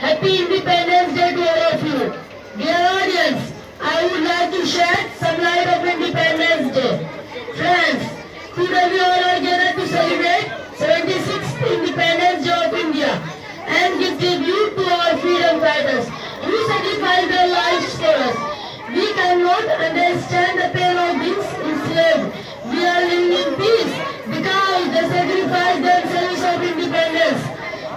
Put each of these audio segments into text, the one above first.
Happy Independence Day to all of you. Dear audience, I would like to shed some light of Independence Day. Friends, today we all are gathered to celebrate 76th Independence Day of India and give tribute to our freedom fighters who sacrificed their lives for us. We cannot understand the pain of being enslaved. We are living in peace because they sacrificed themselves of independence.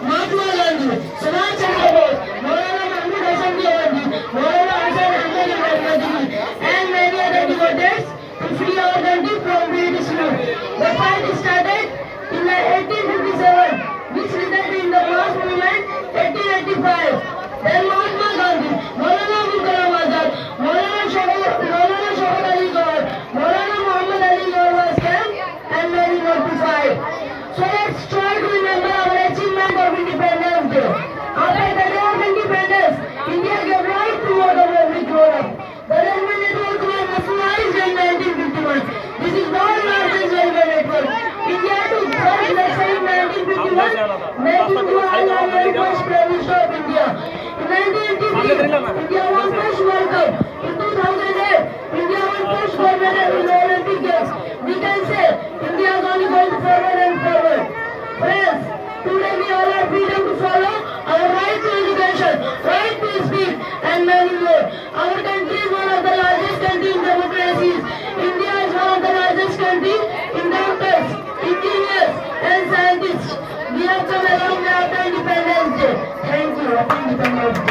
Mahatma Gandhi, Subhash Chandra Bose, Maulana Mahmud Hasan Deobandi, Maulana Hasan Ahmad Ahmadi, and many other devotees to free our country from British rule. The fight started in 1857, which resulted in the mass movement 1885. Then Mahatma Gandhi, Maulana Abul Kalam Azad, Maulana Shahid Ali Gawar, Maulana Muhammad Ali Gawar was killed and many more to fight. So let's try to remember our achievement of Independence Day. After the day of independence, India gave right to vote of every grown-up. The railway network was nationalized in 1951. This is World largest railway network. India took first election in 1951, making Jawaharlal Nehru first Prime Minister of India. In 1983, India won first World Cup. In 2008, India won first gold medal in the Olympic Games. We can say India is only going forward and forward. Friends, today we all have freedom to follow our right to education, right to speak, and many more. Our country is one of the largest countries in democracies. India is one of the largest countries in doctors, engineers, and scientists. We have come a long way after Independence Day. Thank you. Happy Independence Day.